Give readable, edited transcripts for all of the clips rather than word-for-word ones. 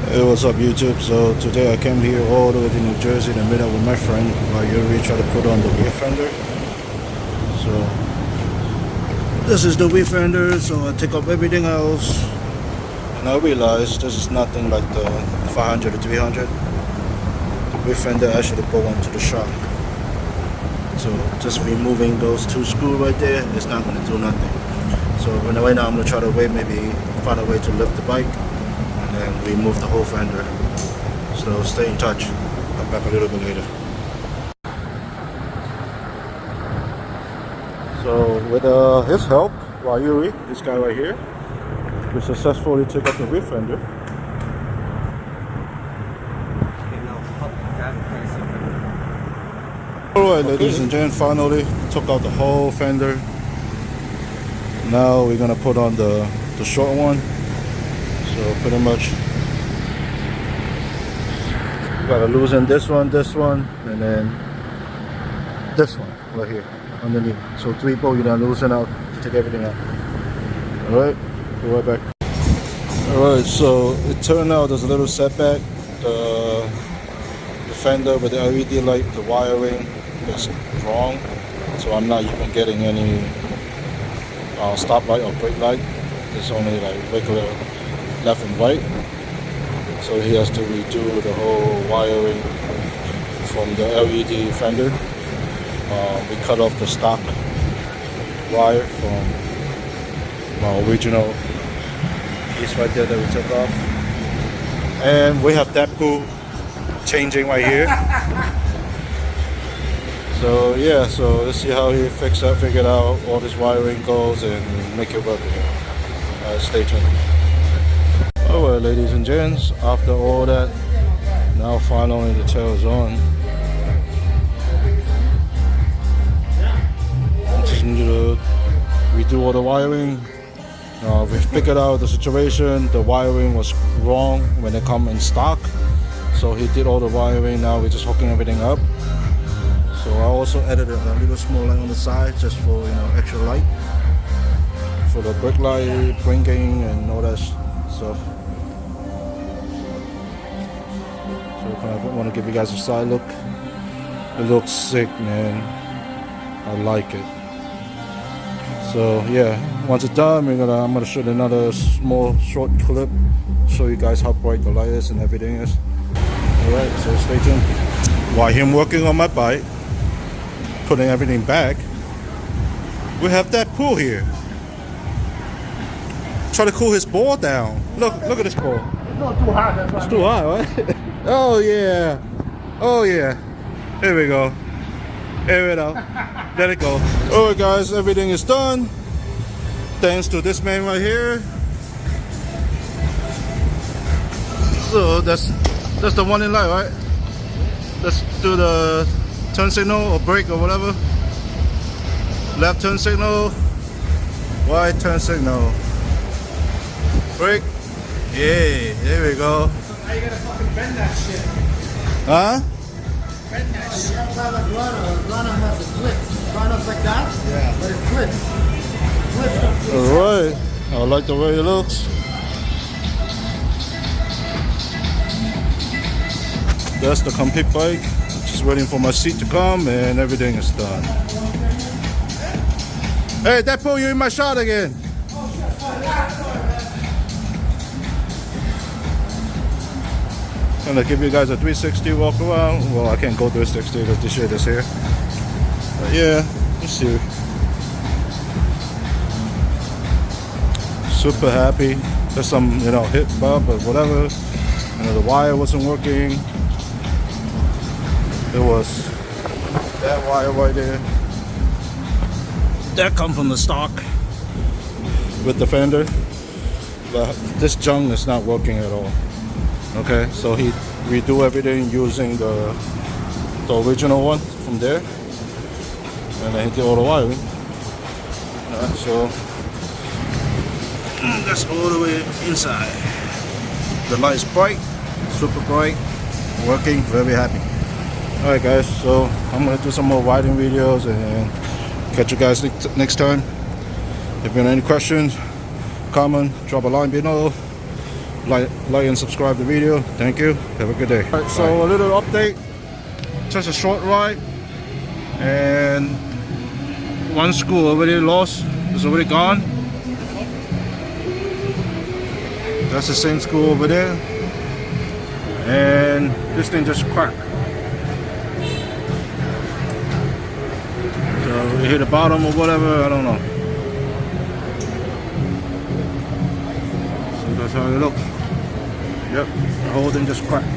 Hey, what's up YouTube? So today I came here all the way to New Jersey to meet up with my friend while Yuri try to put on the rear fender. So this is the rear fender, so I take off everything else and I realized this is nothing like the 500 or 300. The rear fender actually go onto the shock. So just removing those two screws right there, it's not going to do nothing. So right now I'm going to try to maybe find a way to lift the bike and remove the whole fender. So stay in touch. Come back a little bit later. So with his help, Yuri, this guy right here, we successfully took out the rear fender. Alright ladies and gents, finally took out the whole fender. Now we're gonna put on the short one. So pretty much you gotta loosen this one, and then this one right here underneath. So 3 bolts you gotta loosen out to take everything out. Alright, be right back. Alright, so it turned out there's a little setback. The fender with the LED light, the wiring is wrong. So I'm not even getting any stop light or brake light. It's only like regular left and right, so he has to redo the whole wiring from the LED fender. We cut off the stock wire from my original piece right there that we took off, and we have that pool changing right here. So yeah, so let's see how he figured out all this wiring goes and make it work again. Stay tuned. Alright ladies and gents, after all that, now finally the tail is on. Just need to redo all the wiring. We figured out the situation. The wiring was wrong when they come in stock. So he did all the wiring, now we're just hooking everything up. So I also added a little small light on the side just for extra light. For the brake light, blinking and all that stuff. So I want to give you guys a side look. It looks sick, man. I like it. So yeah, once it's done, I'm gonna shoot another small short clip, show you guys how bright the light is and everything is. Alright, so stay tuned. While him working on my bike, putting everything back, we have that pool here. Try to cool his ball down. Look at this ball. It's not too hot. That's it's too hot, right? Oh yeah. Oh yeah. Here we go. Here we go. Let it go. Alright guys, everything is done. Thanks to this man right here. So that's the warning light, right? Let's do the turn signal or brake or whatever. Left turn signal. Right turn signal. Brake. Yeah, there we go. Now you gotta fucking bend that shit. Huh? Bend that shit. You have to have a runner has a flip. Runners like that? Yeah. But it flips. It flips. Alright. I like the way it looks. That's the complete bike. Just waiting for my seat to come and everything is done. Hey, that pull you in my shot again. I'm gonna give you guys a 360 walk around. Well, I can't go 360 because this shit is here. But yeah, let's see. Super happy. There's some, hit bump or whatever. The wire wasn't working. It was that wire right there. That come from the stock with the fender. But this junk is not working at all. Okay, so he redo everything using the original one from there, and then he did all the wiring. So that's all the way inside. The light is bright, super bright, working, very happy. Alright guys, so I'm gonna do some more riding videos and catch you guys next time. If you have any questions, comment, drop a line below. like and subscribe the video. Thank you. Have a good day. All right, so a little update. Just a short ride, and one screw already lost. It's already gone. That's the same screw over there, and this thing just cracked. So it hit the bottom or whatever, I don't know. So that's how it looks. Yep, the whole thing just cracked.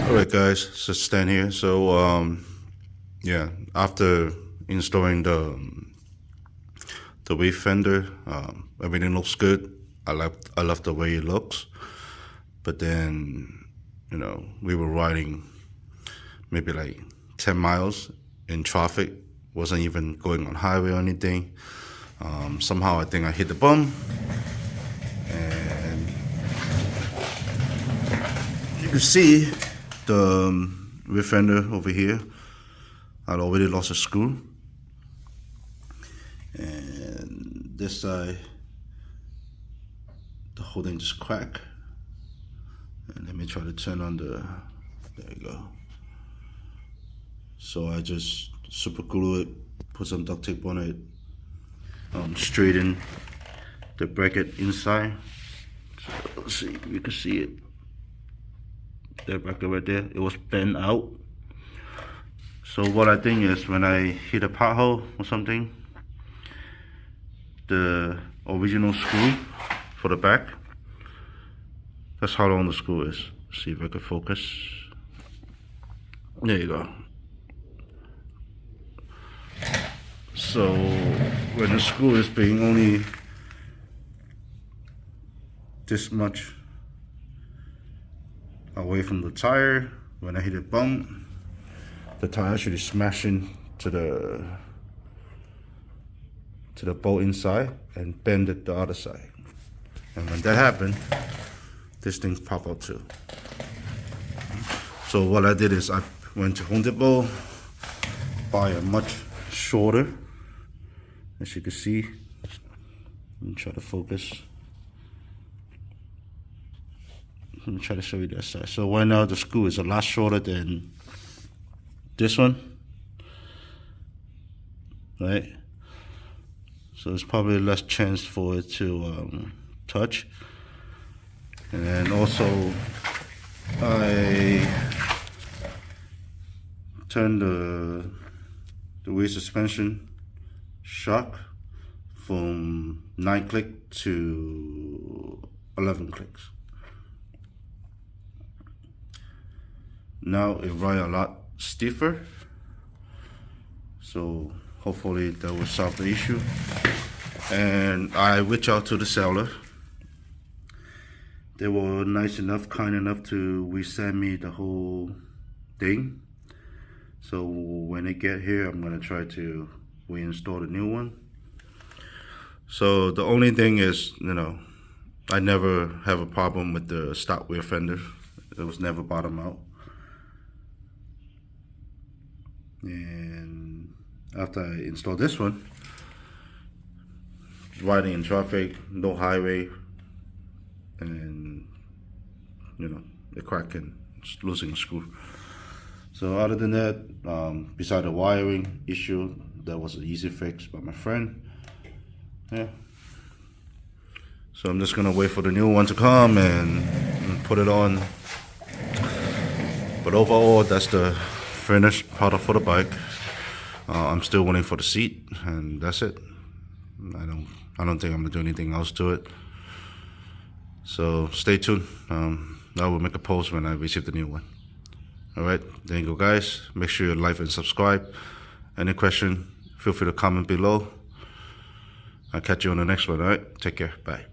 Alright guys, just stand here. So yeah, after installing the wave fender, everything looks good. I love the way it looks. But then, you know, we were riding maybe like 10 miles in traffic, wasn't even going on highway or anything. Somehow I think I hit the bump, and you can see the rear fender over here. I'd already lost a screw, and this side, the whole thing just cracked. And let me try to turn on the, there you go. So I just super glue it, put some duct tape on it, straighten the bracket inside. So let's see if you can see it. That bracket right there, it was bent out. So what I think is when I hit a pothole or something, the original screw for the back, that's how long the screw is. See if I can focus. There you go. So when the screw is being only this much away from the tire, when I hit a bump, the tire actually smashing to the bolt inside and bend it the other side. And when that happened, this thing pop out too. So what I did is I went to Home Depot, buy a much shorter, as you can see. Let me try to focus. Let me try to show you that side. So right now the screw is a lot shorter than this one, right? So there's probably less chance for it to touch. And then also I turned the wheel suspension shock from 9 click to 11 clicks. Now it rides a lot stiffer, so hopefully that will solve the issue. And I reached out to the seller. They were nice enough, kind enough to resend me the whole thing. So when they get here, I'm gonna try to reinstall the new one. So the only thing is, you know, I never have a problem with the stock rear fender. It was never bottom out. And after I installed this one, riding in traffic, no highway, and you know, the cracking, just losing a screw. So other than that, beside the wiring issue, that was an easy fix by my friend. Yeah. So I'm just gonna wait for the new one to come and put it on. But overall, that's the finished product for the bike. I'm still waiting for the seat, and that's it. I don't think I'm gonna do anything else to it. So stay tuned. I will make a post when I receive the new one. Alright, there you go guys. Make sure you like and subscribe. Any question, feel free to comment below. I'll catch you on the next one. Alright, take care. Bye.